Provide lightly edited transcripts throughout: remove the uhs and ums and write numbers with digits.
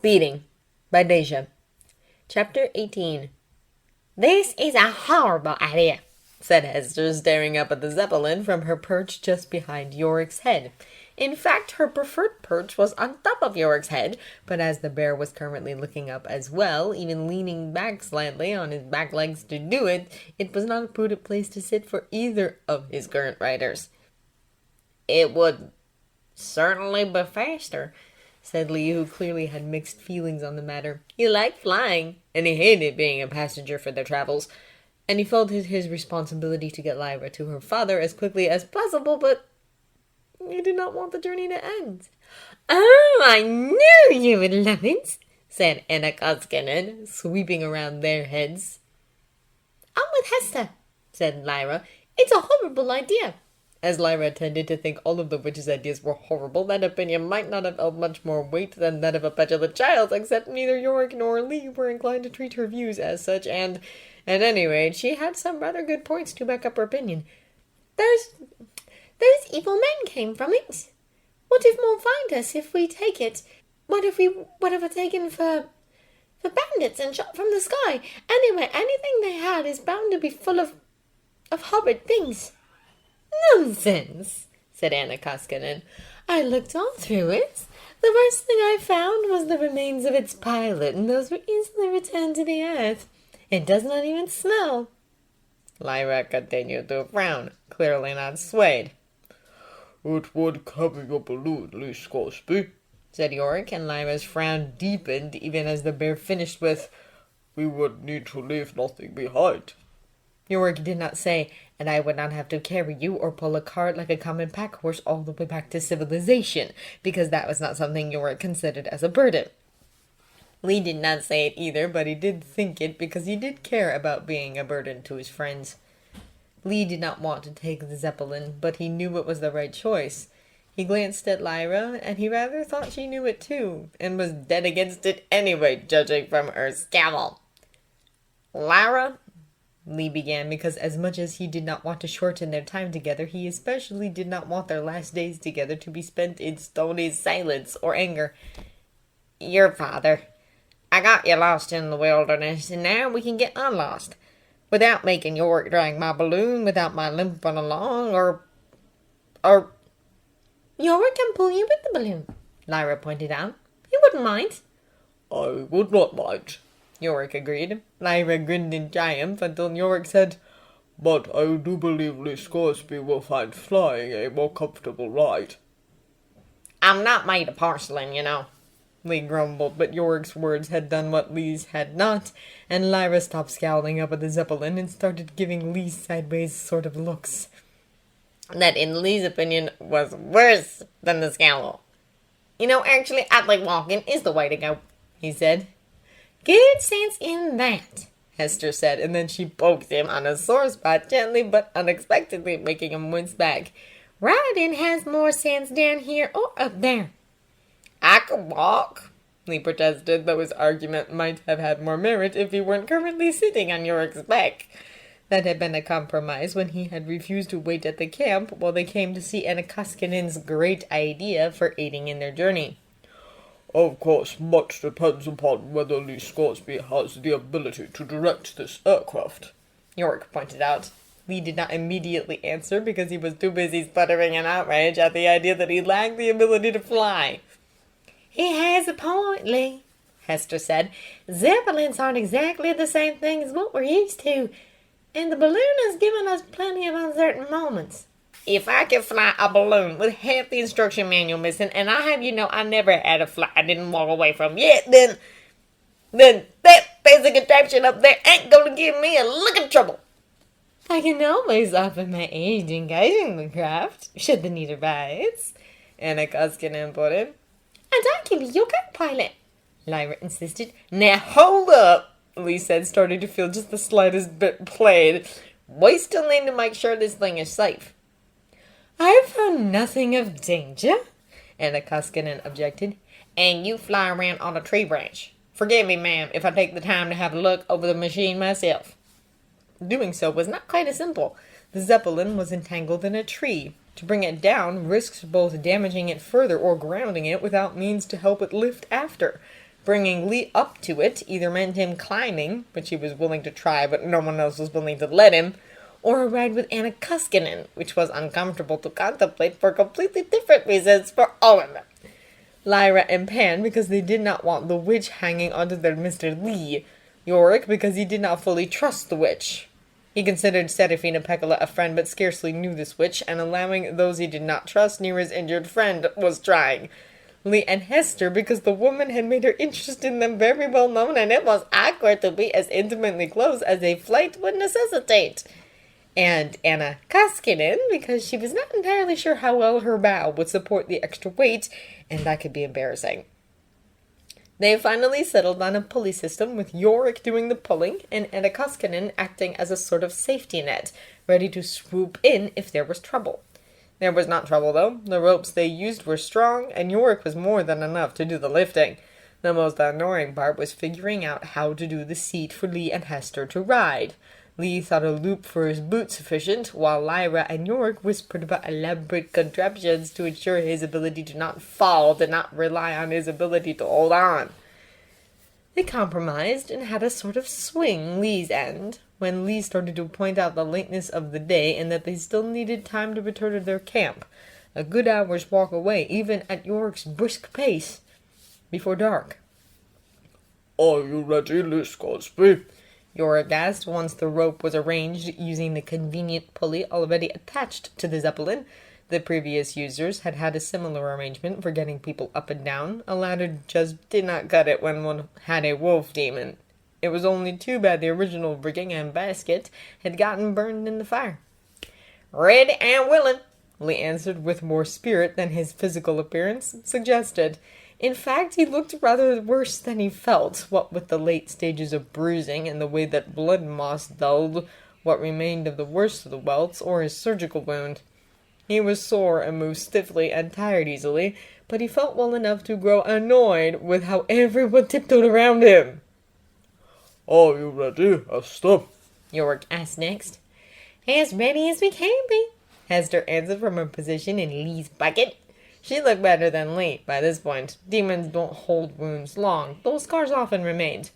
Beating by Deja. Chapter 18. "This is a horrible idea," said Hester, staring up at the Zeppelin from her perch just behind Iorek's head. In fact, her preferred perch was on top of Iorek's head, but as the bear was currently looking up as well, even leaning back slightly on his back legs to do it, it was not a prudent place to sit for either of his current riders. "It would certainly be faster," said Lee, who clearly had mixed feelings on the matter. He liked flying, and he hated being a passenger for their travels, and he felt it his responsibility to get Lyra to her father as quickly as possible, but he did not want the journey to end. "Oh, I knew you would love it," said Anna Koskinen, sweeping around their heads. "I'm with Hester," said Lyra. "It's a horrible idea." As Lyra tended to think all of the witch's ideas were horrible, that opinion might not have held much more weight than that of a petulant child, except neither Iorek nor Lee were inclined to treat her views as such, and, at any rate, she had some rather good points to back up her opinion. Those evil men came from it. What if more find us if we take it? What if we're taken for bandits and shot from the sky? Anyway, anything they had is bound to be full of horrid things." "Nonsense," said Anna Koskinen. "I looked all through it. The worst thing I found was the remains of its pilot, and those were easily returned to the earth. It does not even smell." Lyra continued to frown, clearly not swayed. "It would carry a balloon, Miss Scoresby," said Iorek, and Lyra's frown deepened even as the bear finished with, "We would need to leave nothing behind." Iorek did not say, "And I would not have to carry you or pull a cart like a common pack horse all the way back to civilization," because that was not something Iorek considered as a burden. Lee did not say it either, but he did think it because he did care about being a burden to his friends. Lee did not want to take the Zeppelin, but he knew it was the right choice. He glanced at Lyra, and he rather thought she knew it too, and was dead against it anyway, judging from her scowl. "Lyra," Lee began, because as much as he did not want to shorten their time together, he especially did not want their last days together to be spent in stony silence or anger. "Your father. I got you lost in the wilderness, and now we can get unlost. Without making Iorek drag my balloon, without my limping along, or... "Iorek can pull you with the balloon," Lyra pointed out. "He wouldn't mind." "I would not mind," Iorek agreed. Lyra grinned in triumph until Iorek said, "But I do believe Miss Scoresby will find flying a more comfortable ride." "I'm not made of porcelain, you know," Lee grumbled, but Iorek's words had done what Lee's had not, and Lyra stopped scowling up at the Zeppelin and started giving Lee sideways sort of looks. That, in Lee's opinion, was worse than the scowl. "You know, actually, I think walking is the way to go," he said. "Good sense in that," Hester said, and then she poked him on a sore spot gently but unexpectedly, making him wince back. "Riding has more sense down here or up there." "I can walk," Lee protested, though his argument might have had more merit if he weren't currently sitting on Iorek's back. That had been a compromise when he had refused to wait at the camp while they came to see Anna Koskinen's great idea for aiding in their journey. "Of course, much depends upon whether Miss Scoresby has the ability to direct this aircraft," Iorek pointed out. Lee did not immediately answer because he was too busy sputtering in outrage at the idea that he lacked the ability to fly. "He has a point, Lee," Hester said. "Zeppelins aren't exactly the same thing as what we're used to, and the balloon has given us plenty of uncertain moments." "If I can fly a balloon with half the instruction manual missing, and I have you know I never had a flight I didn't walk away from yet, then that basic contraption up there ain't gonna give me a lick of trouble." "I can always offer my aid in guiding the craft, should the need arise," Anna Koskinen put in. "And I can be your co-pilot," Lyra insisted. "Now hold up," Lee said, starting to feel just the slightest bit played. "We still need to make sure this thing is safe." "I've found nothing of danger," Anna Koskinen objected. "And you fly around on a tree branch. Forgive me, ma'am, if I take the time to have a look over the machine myself." Doing so was not quite as simple. The Zeppelin was entangled in a tree. To bring it down risked both damaging it further or grounding it without means to help it lift after. Bringing Lee up to it either meant him climbing, which he was willing to try but no one else was willing to let him, or a ride with Anna Kuskinen, which was uncomfortable to contemplate for completely different reasons for all of them. Lyra and Pan because they did not want the witch hanging onto their Mr. Lee. Iorek because he did not fully trust the witch. He considered Serafina Pekkala a friend but scarcely knew this witch, and allowing those he did not trust near his injured friend was trying. Lee and Hester because the woman had made her interest in them very well known, and it was awkward to be as intimately close as a flight would necessitate. And Anna Kuskinen because she was not entirely sure how well her bow would support the extra weight, and that could be embarrassing. They finally settled on a pulley system with Iorek doing the pulling and Anna Kuskinen acting as a sort of safety net, ready to swoop in if there was trouble. There was not trouble, though. The ropes they used were strong, and Iorek was more than enough to do the lifting. The most annoying part was figuring out how to do the seat for Lee and Hester to ride. Lee thought a loop for his boot sufficient, while Lyra and Iorek whispered about elaborate contraptions to ensure his ability to not fall did not rely on his ability to hold on. They compromised and had a sort of swing Lee's end, when Lee started to point out the lateness of the day and that they still needed time to return to their camp, a good hour's walk away, even at Iorek's brisk pace, before dark. "Are you ready, Miss Scoresby?" Iorek asked once the rope was arranged using the convenient pulley already attached to the Zeppelin. The previous users had had a similar arrangement for getting people up and down. A ladder just did not cut it when one had a wolf demon. It was only too bad the original rigging and basket had gotten burned in the fire. "Ready and willing," Lee answered with more spirit than his physical appearance suggested. In fact, he looked rather worse than he felt, what with the late stages of bruising and the way that blood moss dulled what remained of the worst of the welts or his surgical wound. He was sore and moved stiffly and tired easily, but he felt well enough to grow annoyed with how everyone tiptoed around him. "Are you ready, Hester?" Iorek asked next. "As ready as we can be," Hester answered from her position in Lee's bucket. She looked better than Lee by this point. Demons don't hold wounds long, though scars often remained.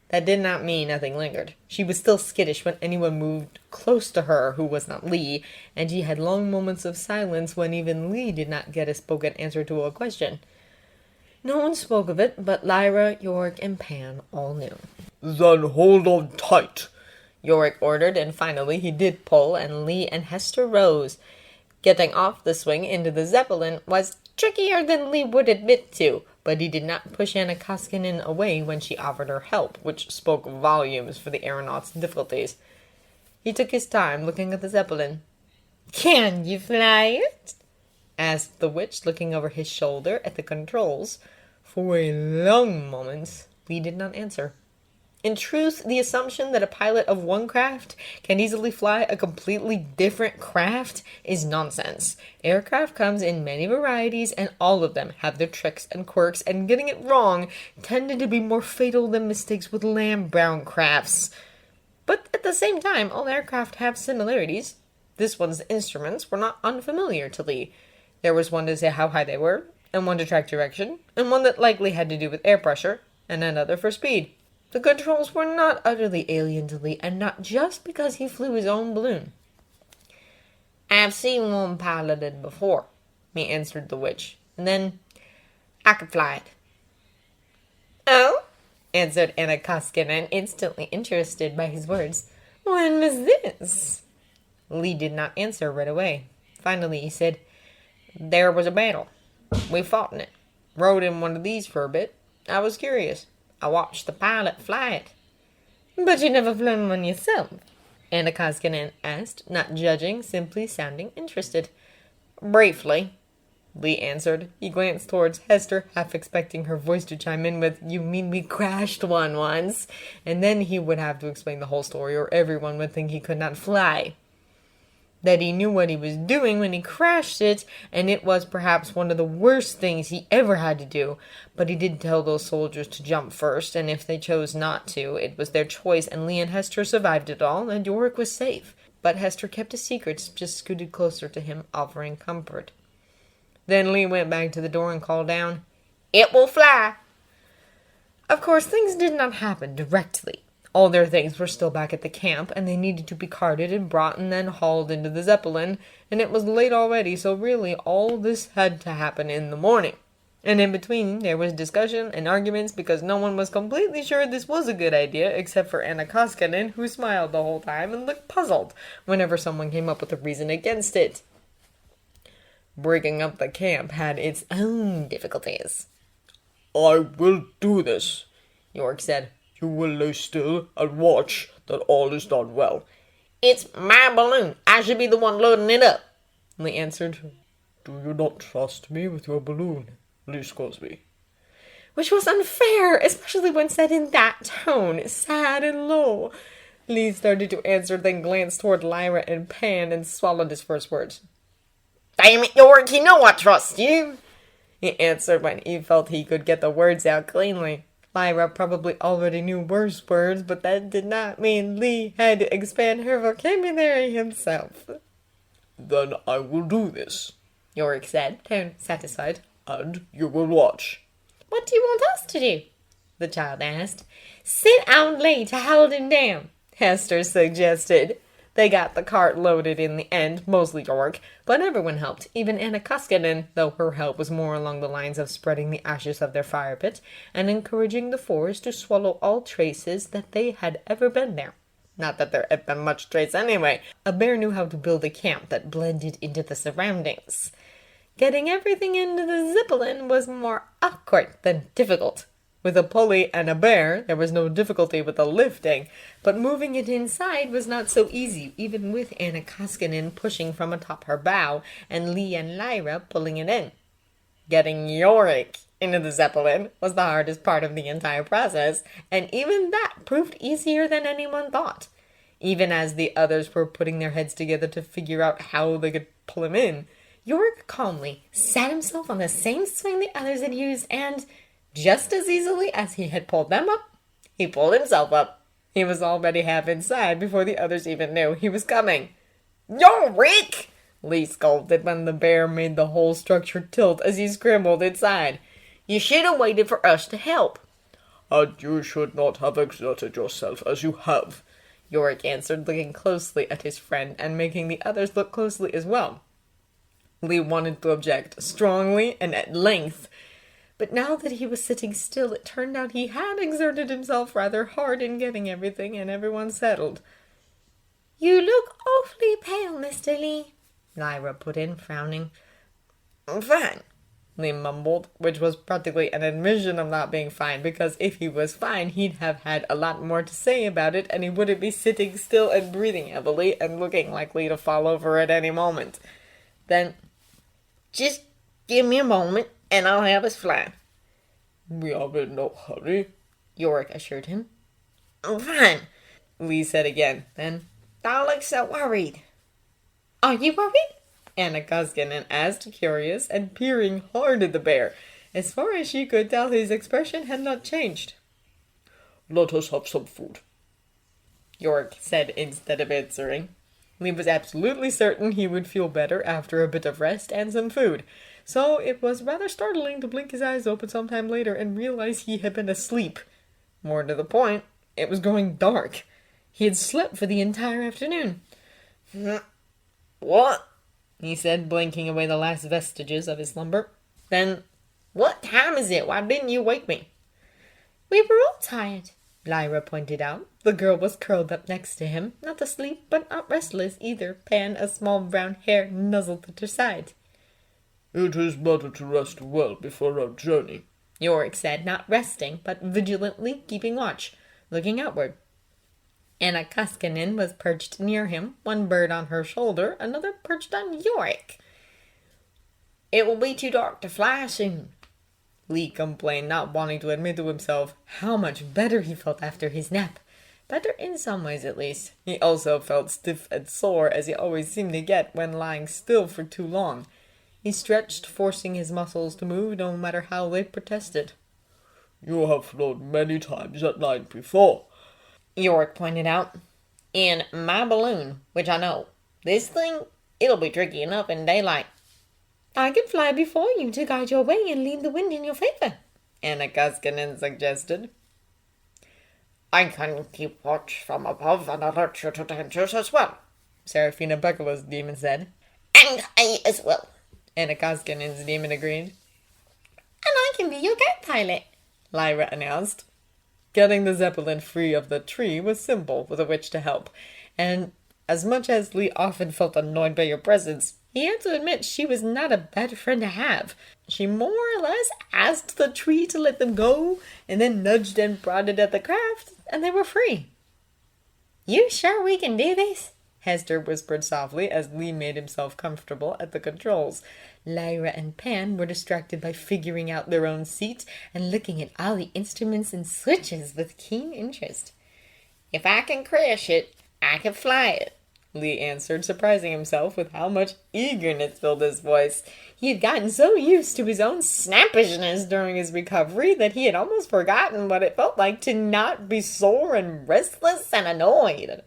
That did not mean nothing lingered. She was still skittish when anyone moved close to her who was not Lee, and she had long moments of silence when even Lee did not get a spoken answer to a question. No one spoke of it, but Lyra, Iorek, and Pan all knew. "Then hold on tight," Iorek ordered, and finally he did pull, and Lee and Hester rose. Getting off the swing into the Zeppelin was trickier than Lee would admit to, but he did not push Anna Kuskinen away when she offered her help, which spoke volumes for the aeronaut's difficulties. He took his time looking at the Zeppelin. "Can you fly it?" asked the witch, looking over his shoulder at the controls. For a long moment, Lee did not answer. In truth, the assumption that a pilot of one craft can easily fly a completely different craft is nonsense. Aircraft comes in many varieties, and all of them have their tricks and quirks, and getting it wrong tended to be more fatal than mistakes with lamb-brown crafts. But at the same time, all aircraft have similarities. This one's instruments were not unfamiliar to Lee. There was one to say how high they were, and one to track direction, and one that likely had to do with air pressure, and another for speed. The controls were not utterly alien to Lee, and not just because he flew his own balloon. "I've seen one piloted before," he answered the witch, and then, "I could fly it." "Oh?" answered Anna Kuskinen, instantly interested by his words. "When was this?" Lee did not answer right away. Finally he said, "There was a battle. We fought in it. Rode in one of these for a bit. I was curious. I watched the pilot fly it." "But you never flown one yourself?" Anna Koskinen asked, not judging, simply sounding interested. "Briefly," Lee answered. He glanced towards Hester, half expecting her voice to chime in with, "You mean we crashed one once?" And then he would have to explain the whole story, or everyone would think he could not fly. That he knew what he was doing when he crashed it, and it was perhaps one of the worst things he ever had to do. But he did tell those soldiers to jump first, and if they chose not to, it was their choice, and Lee and Hester survived it all, and Iorek was safe. But Hester kept a secret, just scooted closer to him, offering comfort. Then Lee went back to the door and called down, "It will fly." Of course, things did not happen directly. All their things were still back at the camp, and they needed to be carted and brought and then hauled into the Zeppelin, and it was late already, so really all this had to happen in the morning. And in between, there was discussion and arguments because no one was completely sure this was a good idea, except for Anna Koskinen, who smiled the whole time and looked puzzled whenever someone came up with a reason against it. Breaking up the camp had its own difficulties. I will do this, Iorek said. You will lay still and watch that all is done well. It's my balloon. I should be the one loading it up, Lee answered. Do you not trust me with your balloon, Lee Scoresby? Which was unfair, especially when said in that tone, sad and low. Lee started to answer, then glanced toward Lyra and Pan and swallowed his first words. Damn it, Iorek, you know I trust you, he answered when he felt he could get the words out cleanly. Lyra probably already knew worse words, but that did not mean Lee had to expand her vocabulary himself. Then I will do this, Iorek said, tone satisfied. And you will watch. What do you want us to do? The child asked. Sit out late to hold him down, Hester suggested. They got the cart loaded in the end, mostly Iorek, but everyone helped, even Anna Koskinen, though her help was more along the lines of spreading the ashes of their fire pit and encouraging the forest to swallow all traces that they had ever been there. Not that there had been much trace anyway. A bear knew how to build a camp that blended into the surroundings. Getting everything into the Zeppelin was more awkward than difficult. With a pulley and a bear, there was no difficulty with the lifting, but moving it inside was not so easy, even with Anna Koskinen pushing from atop her bow and Lee and Lyra pulling it in. Getting Iorek into the Zeppelin was the hardest part of the entire process, and even that proved easier than anyone thought. Even as the others were putting their heads together to figure out how they could pull him in, Iorek calmly sat himself on the same swing the others had used and, just as easily as he had pulled them up, he pulled himself up. He was already half inside before the others even knew he was coming. Iorek! Lee scolded when the bear made the whole structure tilt as he scrambled inside. You should have waited for us to help. And you should not have exerted yourself as you have, Iorek answered, looking closely at his friend and making the others look closely as well. Lee wanted to object strongly and at length, but now that he was sitting still, it turned out he had exerted himself rather hard in getting everything and everyone settled. You look awfully pale, Mr. Lee, Lyra put in, frowning. I'm fine, Lee mumbled, which was practically an admission of not being fine, because if he was fine, he'd have had a lot more to say about it, and he wouldn't be sitting still and breathing heavily and looking likely to fall over at any moment. Then, just give me a moment, and I'll have us fly. We are in no hurry, Iorek assured him. I'm fine, Lee said again. Then, don't look so worried. Are you worried? Anna Koskinen asked, curious and peering hard at the bear. As far as she could tell, his expression had not changed. Let us have some food, Iorek said instead of answering. Lee was absolutely certain he would feel better after a bit of rest and some food, so it was rather startling to blink his eyes open sometime later and realize he had been asleep. More to the point, it was growing dark. He had slept for the entire afternoon. What? He said, blinking away the last vestiges of his slumber. Then, what time is it? Why didn't you wake me? We were all tired, Lyra pointed out. The girl was curled up next to him, not asleep, but not restless either. Pan, a small brown hair, nuzzled at her side. It is better to rest well before our journey, Iorek said, not resting, but vigilantly keeping watch, looking outward. Anna Koskinen was perched near him, one bird on her shoulder, another perched on Iorek. It will be too dark to fly soon, Lee complained, not wanting to admit to himself how much better he felt after his nap. Better in some ways, at least. He also felt stiff and sore, as he always seemed to get when lying still for too long. He stretched, forcing his muscles to move, no matter how they protested. You have flown many times at night before, Iorek pointed out. In my balloon, which I know. This thing, it'll be tricky enough in daylight. I could fly before you to guide your way and lead the wind in your favor, Anna Koskinen suggested. I can keep watch from above and alert you to dangers as well, Seraphina Buckler's demon said. and I as well. Anna Koskinen's demon agreed. And I can be your guide pilot, Lyra announced. Getting the Zeppelin free of the tree was simple with which to help, and as much as Lee often felt annoyed by your presence, he had to admit she was not a bad friend to have. She more or less asked the tree to let them go, and then nudged and prodded at the craft, and they were free. You sure we can do this? Hester whispered softly as Lee made himself comfortable at the controls. Lyra and Pan were distracted by figuring out their own seat and looking at all the instruments and switches with keen interest. If I can crash it, I can fly it, Lee answered, surprising himself with how much eagerness filled his voice. He had gotten so used to his own snappishness during his recovery that he had almost forgotten what it felt like to not be sore and restless and annoyed.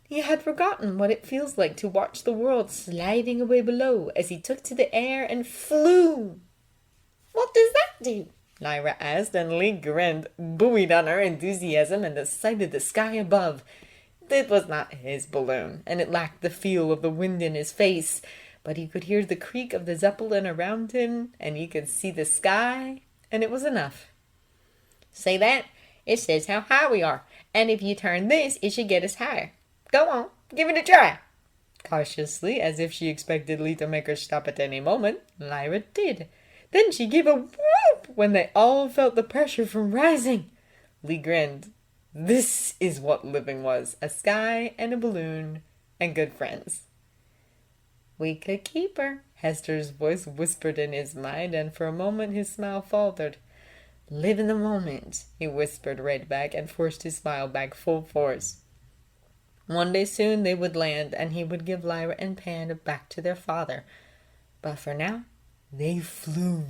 He had forgotten what it feels like to watch the world sliding away below as he took to the air and flew. What does that do? Lyra asked, and Lee grinned, buoyed on her enthusiasm and the sight of the sky above. It was not his balloon, and it lacked the feel of the wind in his face, but he could hear the creak of the Zeppelin around him, and he could see the sky, and it was enough. See that? It says how high we are, and if you turn this, it should get us higher. Go on, give it a try. Cautiously, as if she expected Lee to make her stop at any moment, Lyra did. Then she gave a whoop when they all felt the pressure from rising. Lee grinned. This is what living was, a sky and a balloon and good friends. We could keep her, Hester's voice whispered in his mind, and for a moment his smile faltered. Live in the moment, he whispered right back and forced his smile back full force. One day soon they would land, and he would give Lyra and Pan back to their father. But for now, they flew.